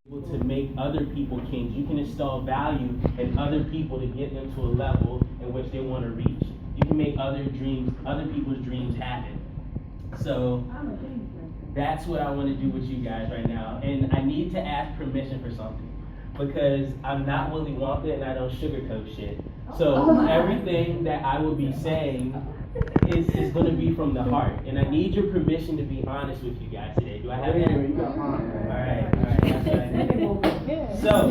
able to make other people kings. You can install value in other people to get them to a level in which they want to reach. You can make other people's dreams happen. So that's what I want to do with you guys right now. And I need to ask permission for something because I'm not Willy Wonka and I don't sugarcoat shit. So everything that I will be saying is going to be from the heart. And I need your permission to be honest with you guys today. Do I have that? All right. That's what I need. So,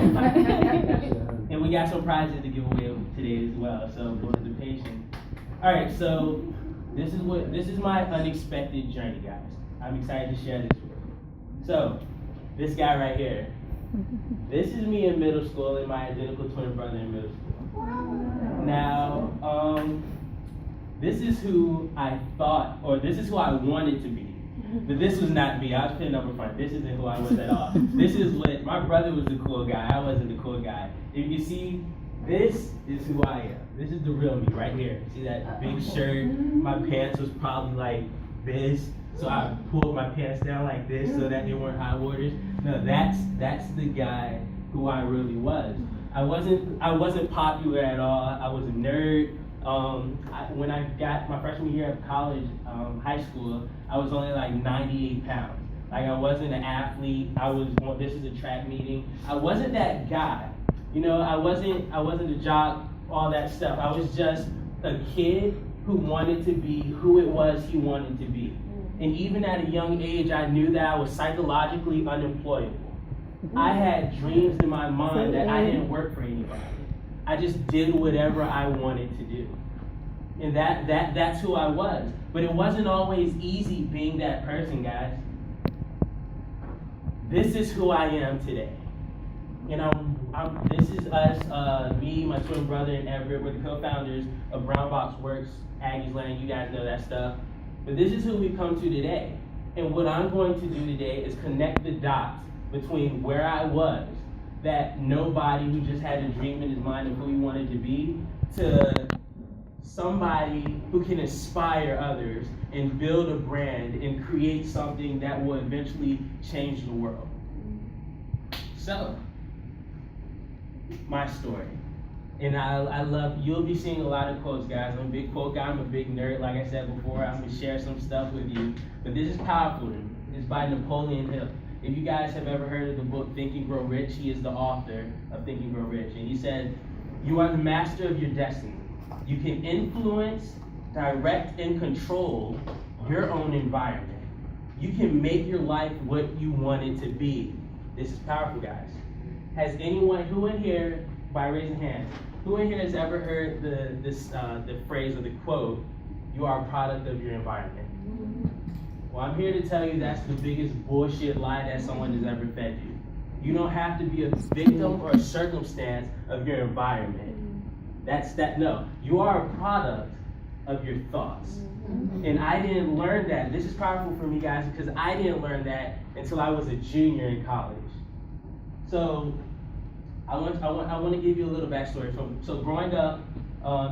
and we got some prizes to give away today as well. So, go to the patient. All right. So, this is my unexpected journey, guys. I'm excited to share this with you. So, this guy right here. This is me in middle school and my identical twin brother in middle school. Now, this is who I thought, or this is who I wanted to be. But this was not me. I was putting up in front. This isn't who I was at all. This is what, my brother was the cool guy. I wasn't the cool guy. If you see, this is who I am. This is the real me right here. See that big shirt? My pants was probably like this. So I pulled my pants down like this so that they weren't high waters. No, that's the guy who I really was. I wasn't popular at all. I was a nerd. When I got my freshman year of college, high school, I was only like 98 pounds. Like I wasn't an athlete. This is a track meeting. I wasn't that guy. You know, I wasn't a jock, all that stuff. I was just a kid who wanted to be who it was he wanted to be. And even at a young age, I knew that I was psychologically unemployable. I had dreams in my mind that I didn't work for anybody. I just did whatever I wanted to do. And that's who I was. But it wasn't always easy being that person, guys. This is who I am today. And this is us, me, my twin brother, and Everett. We're the co-founders of Brown Box Works, Aggie's Land. You guys know that stuff. But this is who we've come to today. And what I'm going to do today is connect the dots between where I was, that nobody who just had a dream in his mind of who he wanted to be, to somebody who can inspire others and build a brand and create something that will eventually change the world. So, my story. And I love, you'll be seeing a lot of quotes, guys. I'm a big quote guy, I'm a big nerd, like I said before. I'm gonna share some stuff with you. But this is powerful to me. It's by Napoleon Hill. If you guys have ever heard of the book Think and Grow Rich, he is the author of Think and Grow Rich. And he said, you are the master of your destiny. You can influence, direct, and control your own environment. You can make your life what you want it to be. This is powerful, guys. Has anyone, who in here, by raising hands, who in here has ever heard the phrase or the quote, you are a product of your environment? Well, I'm here to tell you that's the biggest bullshit lie that someone has ever fed you. You don't have to be a victim or a circumstance of your environment. No. You are a product of your thoughts. And I didn't learn that. This is powerful for me, guys, because I didn't learn that until I was a junior in college. So I want to give you a little backstory. So growing up,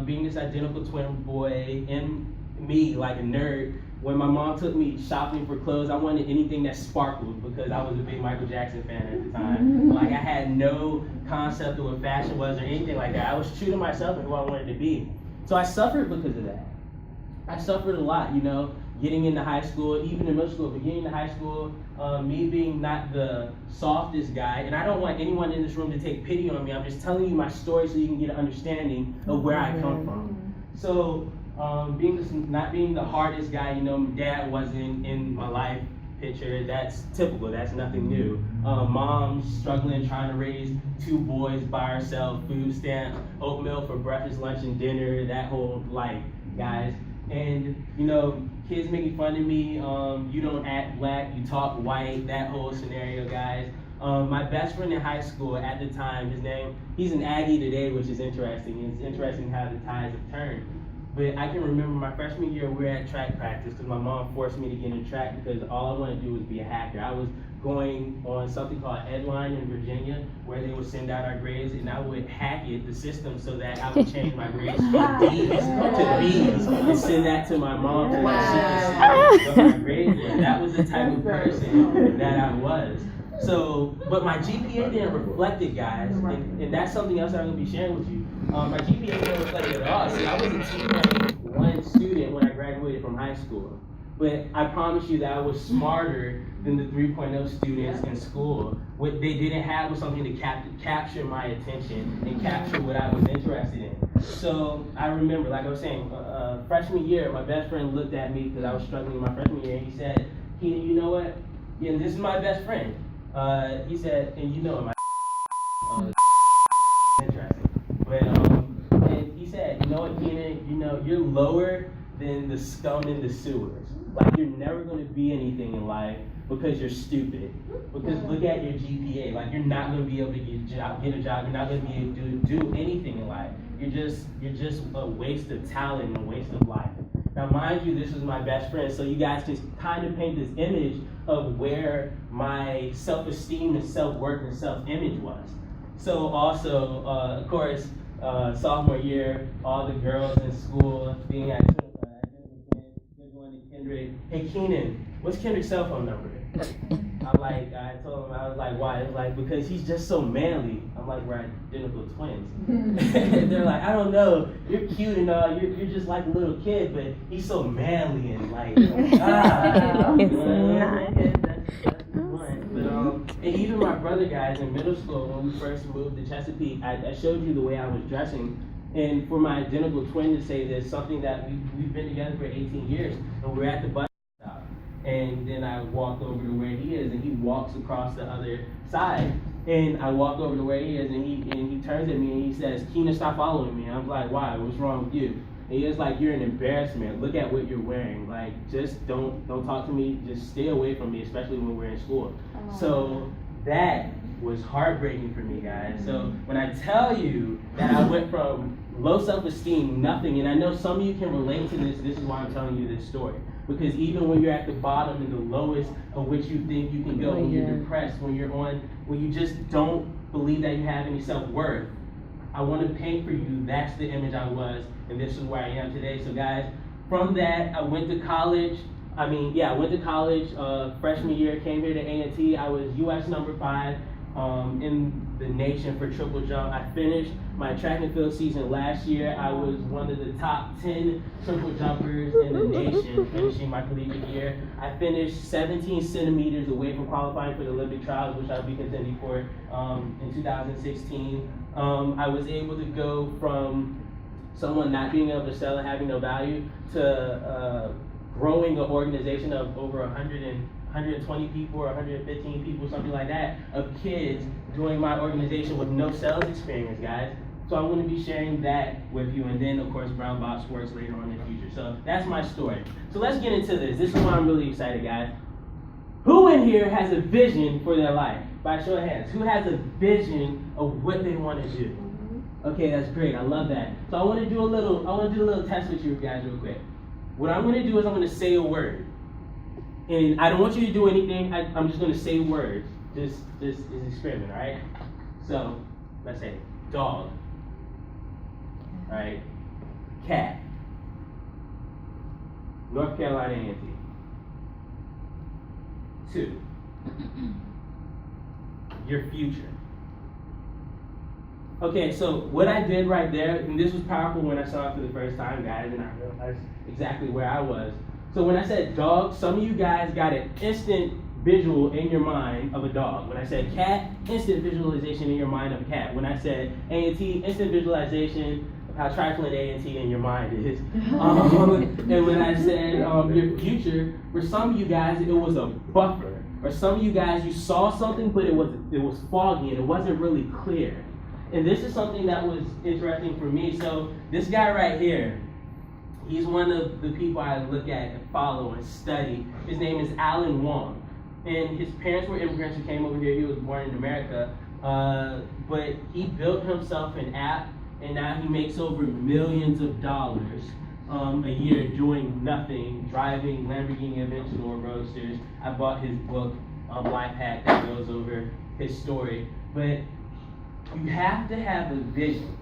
being this identical twin boy, and me like a nerd, when my mom took me shopping for clothes, I wanted anything that sparkled because I was a big Michael Jackson fan at the time. Like I had no concept of what fashion was or anything like that. I was true to myself and who I wanted to be. So I suffered because of that. I suffered a lot, you know, getting into high school, even in middle school, but getting into high school, me being not the softest guy, and I don't want anyone in this room to take pity on me. I'm just telling you my story so you can get an understanding of where I come from. So, not being the hardest guy, you know, dad wasn't in my life picture. That's typical. That's nothing new. Mom struggling, trying to raise two boys by herself, food stamp, oatmeal for breakfast, lunch, and dinner, that whole life, guys. And, you know, kids making fun of me, you don't act black, you talk white, that whole scenario, guys. My best friend in high school at the time, he's an Aggie today, which is interesting. It's interesting how the tides have turned. But I can remember my freshman year, we were at track practice because my mom forced me to get in track because all I wanted to do was be a hacker. I was going on something called Edline in Virginia, where they would send out our grades, and I would hack the system, so that I would change my grades from D's to B's and send that to my mom so that she could see what my grades were. That was the type of person that I was. So, but my GPA didn't reflect it, guys, and that's something else I'm gonna be sharing with you. My GPA didn't reflect it at all. See, I was a T-1 student when I graduated from high school, but I promise you that I was smarter than the 3.0 students in school. What they didn't have was something to capture my attention and capture what I was interested in. So I remember, like I was saying, freshman year, my best friend looked at me because I was struggling in my freshman year, and he said, "Keenan, you know what? Yeah, this is my best friend." He said, "And you know, my interesting." But and he said, "You know what, Keenan? You know, you're lower than the scum in the sewers. Like you're never going to be anything in life because you're stupid. Because look at your GPA. Like you're not going to be able to get a job. You're not going to be able to do anything in life. You're just a waste of talent and a waste of life." Now, mind you, this was my best friend, so you guys can kind of paint this image of where my self-esteem and self-worth and self-image was. So also, of course, sophomore year, all the girls in school being at they're going to Kendrick. "Hey, Keenan, what's Kendrick's cell phone number?" I told him, I was like, "Why?" It was like, "Because he's just so manly." I'm like, "We're identical twins." And they're like, "I don't know, you're cute and all, you're just like a little kid, but he's so manly and like, It's not. That's one." But, and even my brother guys in middle school, when we first moved to Chesapeake, I showed you the way I was dressing. And for my identical twin to say this, something that we've been together for 18 years, and we're at the bus stop. And then I walk over to where he is, and he walks across the other side. And I walk over to where he is, and he turns at me and he says, "Keenan, stop following me." I'm like, "Why? What's wrong with you?" And he's like, "You're an embarrassment. Look at what you're wearing. Like, just don't talk to me. Just stay away from me, especially when we're in school." So that was heartbreaking for me, guys. So when I tell you that I went from low self-esteem, nothing, and I know some of you can relate to this is why I'm telling you this story. Because even when you're at the bottom and the lowest of which you think you can go, when you're depressed, when you just don't believe that you have any self-worth, I want to paint for you, that's the image I was, and this is where I am today. So guys, from that, I went to college. I went to college freshman year, came here to A&T. I was US number 5 in the nation for triple jump. I finished my track and field season last year. I was one of the top 10 triple jumpers in the nation, finishing my collegiate year. I finished 17 centimeters away from qualifying for the Olympic trials, which I'll be contending for in 2016. I was able to go from someone not being able to sell and having no value to growing an organization of over 120 people or 115 people, something like that, of kids doing my organization with no sales experience, guys. So I'm going to be sharing that with you, and then of course Brown Box works later on in the future. So that's my story. So let's get into this. This is why I'm really excited, guys. Who in here has a vision for their life? By show of hands, who has a vision of what they want to do? Okay, that's great. I love that. So I want to do a little test with you guys real quick. What I'm going to do is I'm going to say a word. And I don't want you to do anything. I'm just going to say words. This is an experiment, all right? So, let's say dog. All right? Cat. North Carolina A&T. 2. Your future. Okay, so what I did right there, and this was powerful when I saw it for the first time, guys, and I realized exactly where I was. So when I said dog, some of you guys got an instant visual in your mind of a dog. When I said cat, instant visualization in your mind of a cat. When I said A&T, instant visualization of how trifling A&T in your mind is. And when I said your future, for some of you guys, it was a buffer. Or some of you guys, you saw something, but it was foggy and it wasn't really clear. And this is something that was interesting for me. So this guy right here, he's one of the people I look at and follow and study. His name is Alan Wong. And his parents were immigrants who came over here. He was born in America. But he built himself an app, and now he makes over millions of dollars a year doing nothing, driving Lamborghini Aventador Roadsters. I bought his book, Life Hack, that goes over his story. But you have to have a vision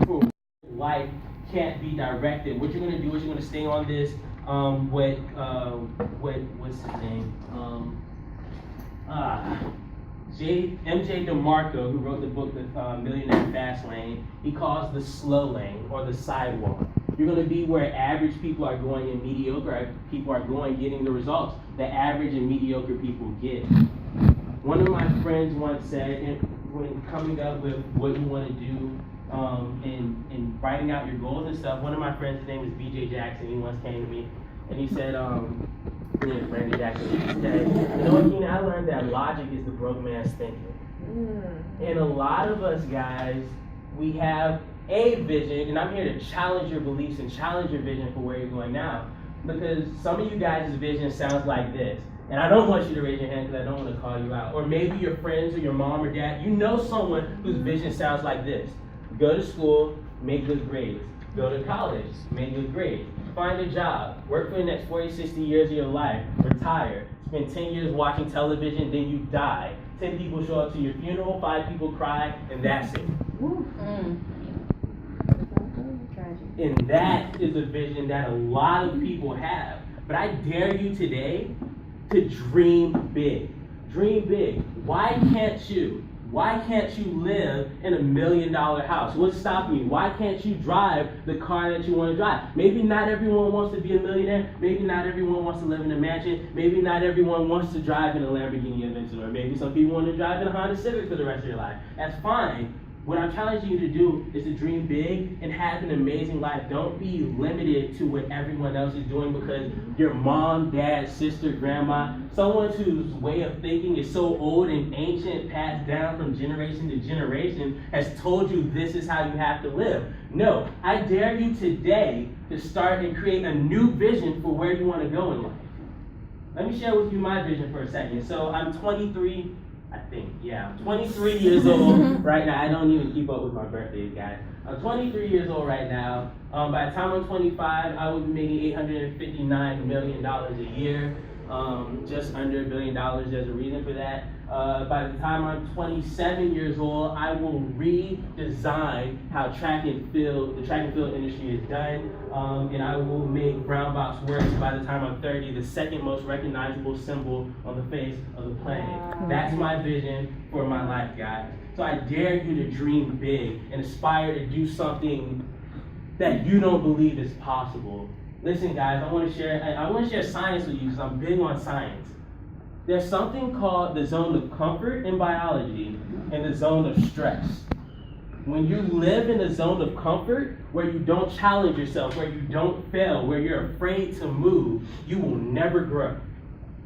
for life can't be directed. What you're going to do is you're going to stay on this, what's his name? MJ DeMarco, who wrote the book The Millionaire Fast Lane, he calls the slow lane or the sidewalk. You're going to be where average people are going and mediocre people are going, getting the results that average and mediocre people get. One of my friends once said, when coming up with what you want to do and writing out your goals and stuff, one of my friends, his name is BJ Jackson, he once came to me and he said, Randy Jackson, he said, you know what, Keenan, I learned that logic is the broke man's thinking. And a lot of us guys, we have a vision, and I'm here to challenge your beliefs and challenge your vision for where you're going now. Because some of you guys' vision sounds like this. And I don't want you to raise your hand because I don't want to call you out. Or maybe your friends or your mom or dad, you know someone whose vision sounds like this. Go to school, make good grades. Go to college, make good grades. Find a job, work for the next 40, 60 years of your life, retire, spend 10 years watching television, then you die. 10 people show up to your funeral, 5 people cry, and that's it. And that is a vision that a lot of people have. But I dare you today to dream big. Dream big. Why can't you? Why can't you live in $1 million house? What's stopping you? Why can't you drive the car that you want to drive? Maybe not everyone wants to be a millionaire. Maybe not everyone wants to live in a mansion. Maybe not everyone wants to drive in a Lamborghini Aventador. Maybe some people want to drive in a Honda Civic for the rest of their life. That's fine. What I'm challenging you to do is to dream big and have an amazing life. Don't be limited to what everyone else is doing because your mom, dad, sister, grandma, someone whose way of thinking is so old and ancient, passed down from generation to generation, has told you this is how you have to live. No, I dare you today to start and create a new vision for where you want to go in life. Let me share with you my vision for a second. So I'm 23. I'm 23 years old right now. I don't even keep up with my birthdays, guys. I'm 23 years old right now. By the time I'm 25, I will be making $859 million a year. Just under $1 billion. There's a reason for that. By the time I'm 27 years old, I will redesign how the track and field industry is done, and I will make brown box works by the time I'm 30, the second most recognizable symbol on the face of the planet. Wow. That's my vision for my life, guys. So I dare you to dream big and aspire to do something that you don't believe is possible. Listen, guys, I want to share science with you because I'm big on science. There's something called the zone of comfort in biology and the zone of stress. When you live in the zone of comfort, where you don't challenge yourself, where you don't fail, where you're afraid to move, you will never grow.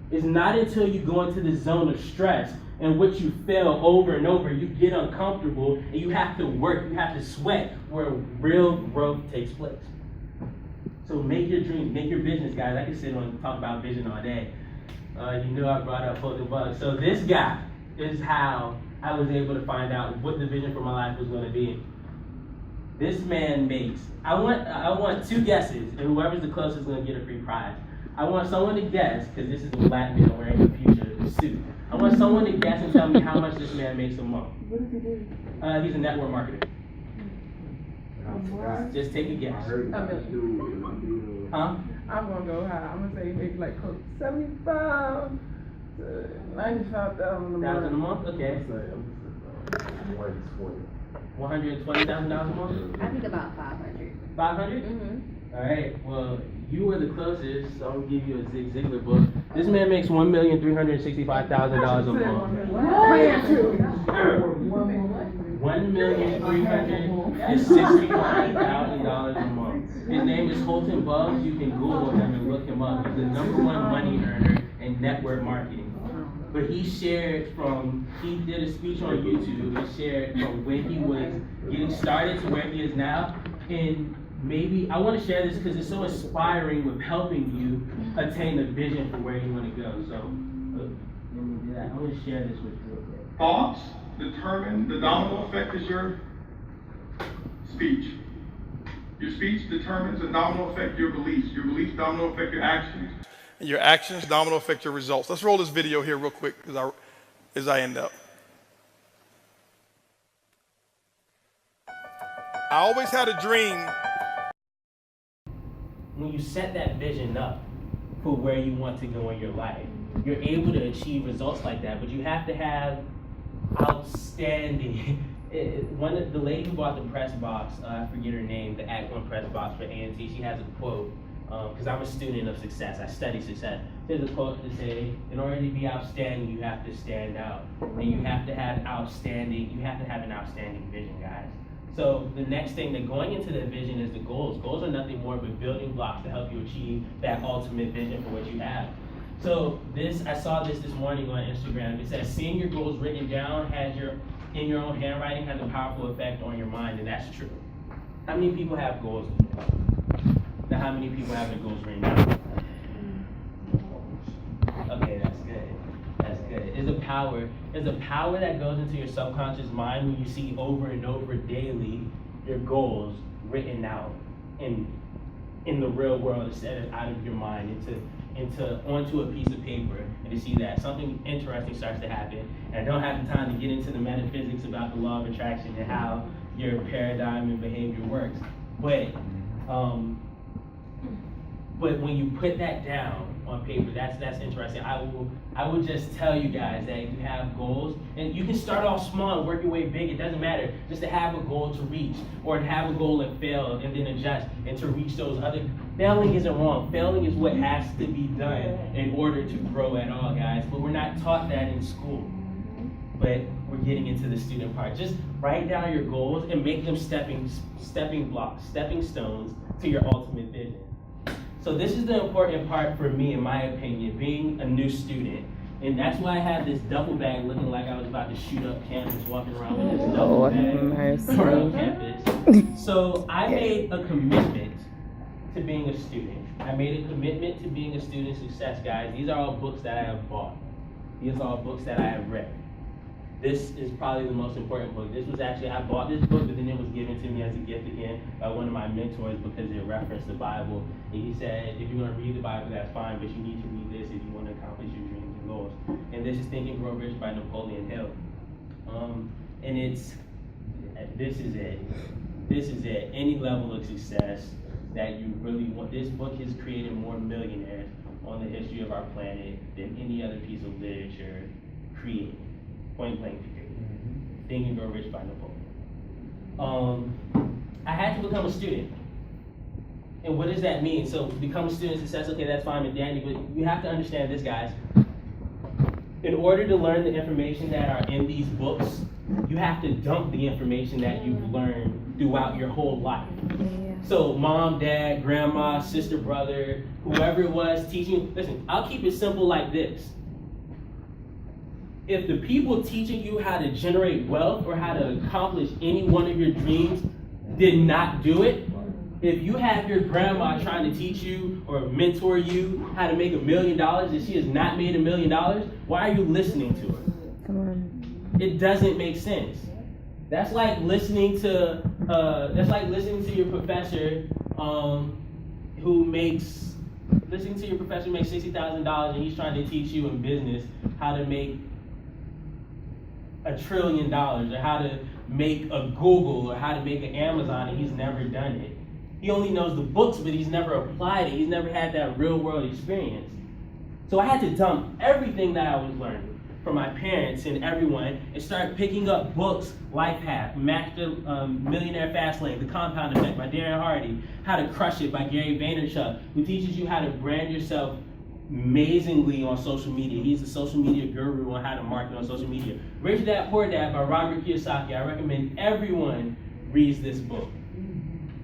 It's not until you go into the zone of stress in which you fail over and over, you get uncomfortable, and you have to work, you have to sweat, where real growth takes place. So make your dreams, make your business, guys. I can sit on and talk about vision all day. You know I brought up Poke Bugs. So this guy is how I was able to find out what the vision for my life was going to be. This man makes, I want 2 guesses, and whoever's the closest is going to get a free prize. I want someone to guess, because this is a black man wearing a future suit. I want someone to guess and tell me how much this man makes a month. What does he do? He's a network marketer. Just take a guess. Huh? I'm gonna go high. I'm gonna say maybe like close to 75 to 95,000 a month. A month? Okay. 120,000 a month? I think about 500. 500? Mm-hmm. All right. Well, you were the closest, so I'm gonna give you a Zig Ziglar book. This man makes $1,365,000 a month. $1,365,000 a month. His name is Holton Bugs. You can Google him and look him up. He's the #1 money earner in network marketing. But he did a speech on YouTube. He shared from when he was getting started to where he is now. And maybe I want to share this because it's so inspiring with helping you attain the vision for where you want to go. So let me do that. I want to share this with you real quick. Thoughts determine the domino effect is your speech. Your speech determines the domino effect your beliefs. Your beliefs domino effect your actions. And your actions domino affect your results. Let's roll this video here real quick as I end up. I always had a dream. When you set that vision up for where you want to go in your life, you're able to achieve results like that, but you have to have outstanding. One of the lady who bought the press box, I forget her name, the Act One press box for A&T, she has a quote, because I'm a student of success, I study success. There's a quote to say, in order to be outstanding, you have to stand out. And you have to have an outstanding vision, guys. So the next thing that going into the vision is the goals. Goals are nothing more but building blocks to help you achieve that ultimate vision for what you have. So I saw this morning on Instagram. It says, seeing your goals written down in your own handwriting has a powerful effect on your mind, and that's true. How many people have goals? Now, how many people have their goals written down? Okay, that's good. That's good. There's a power that goes into your subconscious mind when you see over and over daily your goals written out in the real world instead of out of your mind onto a piece of paper, and to see that something interesting starts to happen. And I don't have the time to get into the metaphysics about the law of attraction and how your paradigm and behavior works, but when you put that down on paper, that's interesting. I will just tell you guys that if you have goals, and you can start off small and work your way big, it doesn't matter. Just to have a goal to reach, or to have a goal and fail and then adjust, and to reach those other. Failing isn't wrong. Failing is what has to be done in order to grow at all, guys. But we're not taught that in school. But we're getting into the student part. Just write down your goals and make them stepping blocks, stepping stones to your ultimate vision. So this is the important part for me, in my opinion, being a new student. And that's why I have this duffel bag looking like I was about to shoot up campus, walking around with this duffel bag around campus. So I made a commitment to being a student. I made a commitment to being a student success, guys. These are all books that I have bought. These are all books that I have read. This is probably the most important book. I bought this book, but then it was given to me as a gift again by one of my mentors because it referenced the Bible. And he said, if you're going to read the Bible, that's fine, but you need to read this if you want to accomplish your dreams and goals. And this is Think and Grow Rich by Napoleon Hill. This is it. Any level of success that you really want. This book has created more millionaires on the history of our planet than any other piece of literature created. Point blank period. Think and Grow Rich by Napoleon. I had to become a student. And what does that mean? So become a student success, okay, that's fine with Danny, but you have to understand this, guys. In order to learn the information that are in these books, you have to dump the information that you've learned throughout your whole life. So mom, dad, grandma, sister, brother, whoever it was teaching, listen, I'll keep it simple like this. If the people teaching you how to generate wealth or how to accomplish any one of your dreams did not do it, if you have your grandma trying to teach you or mentor you how to make $1 million and she has not made $1 million, why are you listening to her? Come on. It doesn't make sense. That's like listening to your professor who makes $60,000 and he's trying to teach you in business how to make $1 trillion, or how to make a Google, or how to make an Amazon, and he's never done it. He only knows the books, but he's never applied it. He's never had that real world experience. So I had to dump everything that I was learning from my parents and everyone and start picking up books, Life Hack, Master Millionaire Fastlane, The Compound Effect by Darren Hardy, How to Crush It by Gary Vaynerchuk, who teaches you how to brand yourself amazingly on social media. He's a social media guru on how to market on social media. Rich Dad Poor Dad by Robert Kiyosaki. I recommend everyone reads this book.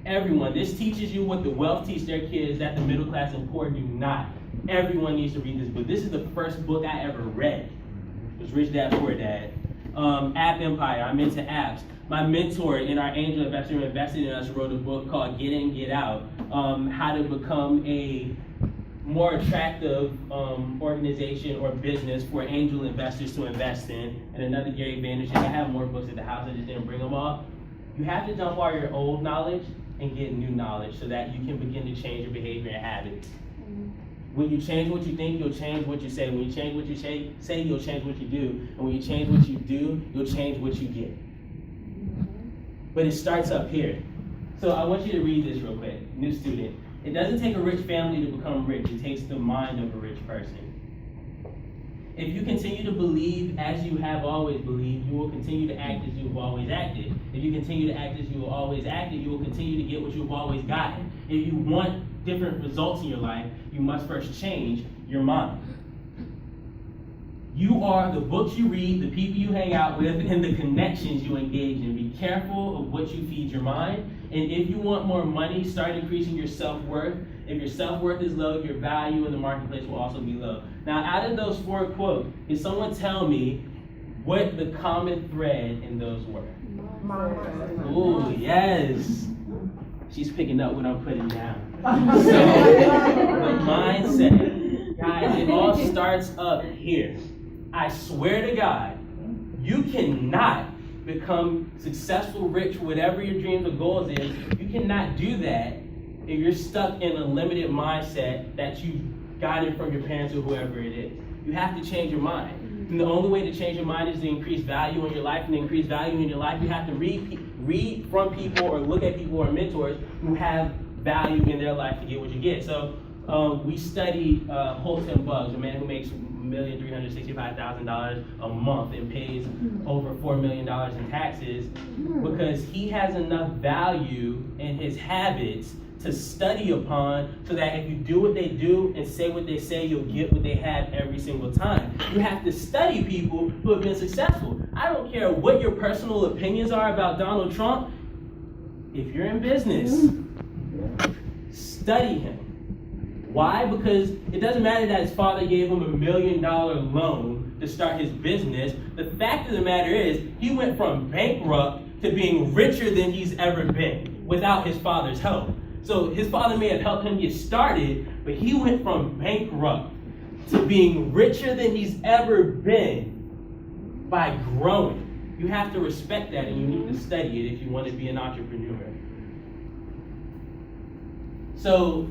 Everyone. This teaches you what the wealth teach their kids that the middle class and poor do not. Everyone needs to read this book. This is the first book I ever read. It was Rich Dad Poor Dad. App Empire. I'm into apps. My mentor and our angel investor who invested in us wrote a book called Get In, Get Out. How to become a more attractive organization or business for angel investors to invest in, and another Gary Vaynerchuk. I have more books at the house, I just didn't bring them all. You have to dump all your old knowledge and get new knowledge so that you can begin to change your behavior and habits. When you change what you think, you'll change what you say. When you change what you say, you'll change what you do. And when you change what you do, you'll change what you get. But it starts up here. So I want you to read this real quick, new student. It doesn't take a rich family to become rich. It takes the mind of a rich person. If you continue to believe as you have always believed, you will continue to act as you have always acted. If you continue to act as you have always acted, you will continue to get what you have always gotten. If you want different results in your life, you must first change your mind. You are the books you read, the people you hang out with, and the connections you engage in. Be careful of what you feed your mind. And if you want more money, start increasing your self-worth. If your self-worth is low, your value in the marketplace will also be low. Now, out of those 4 quotes, can someone tell me what the common thread in those were? Ooh, yes. She's picking up what I'm putting down. So, the mindset. Guys, it all starts up here. I swear to God, you cannot become successful, rich, whatever your dreams or goals is. You cannot do that if you're stuck in a limited mindset that you got it from your parents or whoever it is. You have to change your mind. And the only way to change your mind is to increase value in your life. And to increase value in your life, you have to read from people or look at people or mentors who have value in their life to get what you get. So we studied Holton Buggs, a man who makes $1,365,000 a month and pays over $4 million in taxes, because he has enough value in his habits to study upon, so that if you do what they do and say what they say, you'll get what they have every single time. You have to study people who have been successful. I don't care what your personal opinions are about Donald Trump. If you're in business, study him. Why? Because it doesn't matter that his father gave him $1 million loan to start his business. The fact of the matter is, he went from bankrupt to being richer than he's ever been without his father's help. So his father may have helped him get started, but he went from bankrupt to being richer than he's ever been by growing. You have to respect that, and you need to study it if you want to be an entrepreneur. So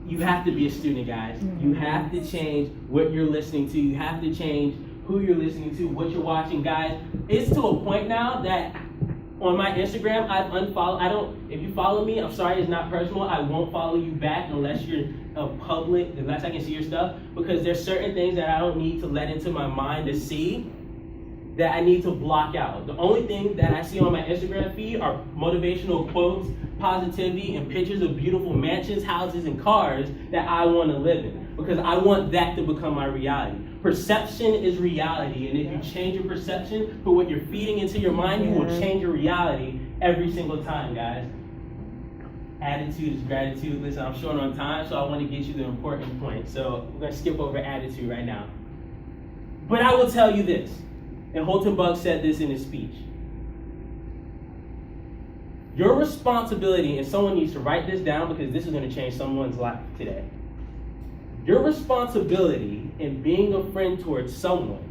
you have to be a student, guys. You have to change what you're listening to. You have to change who you're listening to, what you're watching, guys. It's to a point now that on my Instagram, I've unfollowed. If you follow me, I'm sorry, it's not personal. I won't follow you back unless you're unless I can see your stuff, because there's certain things that I don't need to let into my mind to see, that I need to block out. The only thing that I see on my Instagram feed are motivational quotes, positivity, and pictures of beautiful mansions, houses, and cars that I want to live in, because I want that to become my reality. Perception is reality, and if you change your perception for what you're feeding into your mind, you will change your reality every single time, guys. Attitude is gratitude. Listen, I'm short on time, so I want to get you the important point. So we're going to skip over attitude right now. But I will tell you this, and Holton Buggs said this in his speech. Your responsibility, and someone needs to write this down because this is going to change someone's life today. Your responsibility in being a friend towards someone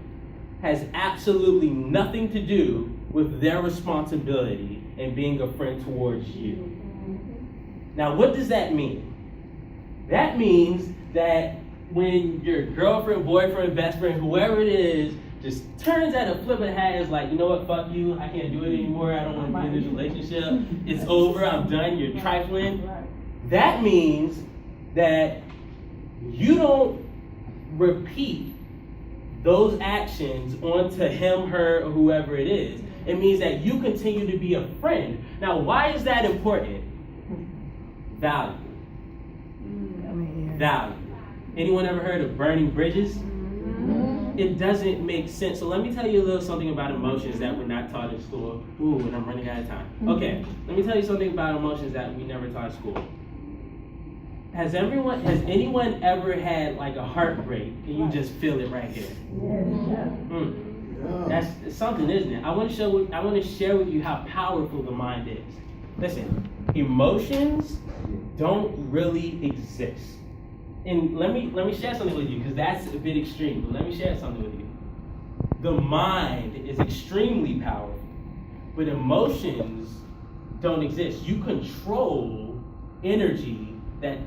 has absolutely nothing to do with their responsibility in being a friend towards you. Now, what does that mean? That means that when your girlfriend, boyfriend, best friend, whoever it is, just turns at a flip of the hat, is like, you know what, fuck you, I can't do it anymore, I don't want to be in this relationship, it's over, I'm done, you're trifling. That means that you don't repeat those actions onto him, her, or whoever it is. It means that you continue to be a friend. Now, why is that important? Value. Value. Anyone ever heard of burning bridges? It doesn't make sense. So let me tell you a little something about emotions that we're not taught in school. Ooh, and I'm running out of time. Okay, let me tell you something about emotions that we never taught in school. Has anyone ever had like a heartbreak and you just feel it right here? That's something, isn't it? I want to share with you how powerful the mind is. Listen, emotions don't really exist. And let me share something with you, because that's a bit extreme, but let me share something with you. The mind is extremely powerful, but emotions don't exist. You control energy that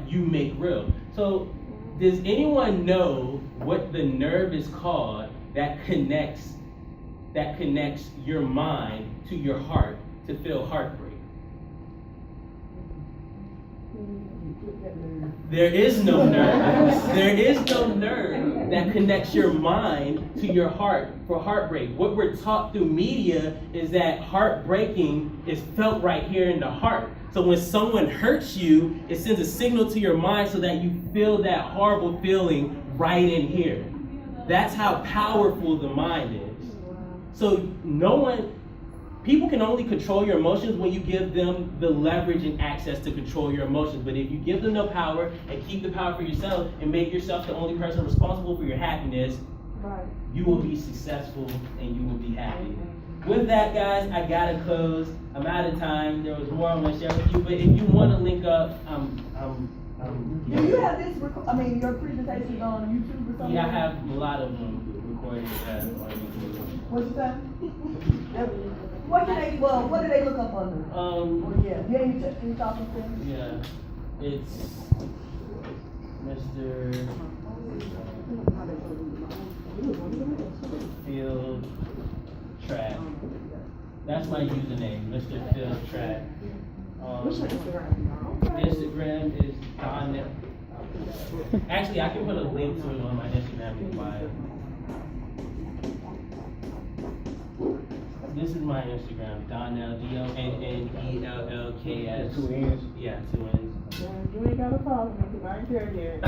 you make real. So does anyone know what the nerve is called that connects your mind to your heart to feel heartbreak? There is no nerve. There is no nerve that connects your mind to your heart for heartbreak. What we're taught through media is that heartbreaking is felt right here in the heart. So when someone hurts you, it sends a signal to your mind so that you feel that horrible feeling right in here. That's how powerful the mind is. So people can only control your emotions when you give them the leverage and access to control your emotions. But if you give them no power and keep the power for yourself and make yourself the only person responsible for your happiness, you will be successful and you will be happy. With that, guys, I gotta close. I'm out of time. There was more I want to share with you, but if you want to link up, Do you have this? Your presentations on YouTube or something? yeah, I have a lot of them recorded on YouTube. What's you say? What do they look up under? Any talking things? Yeah, it's Mr. Field Track. That's my username, Mr. Field Track. Instagram is Donnell. Actually, I can put a link to it on my Instagram in the bio. This is my Instagram, Donnell, DONNELLKS. 2 N's? Yeah, 2 N's. You ain't gotta follow me because I ain't there yet.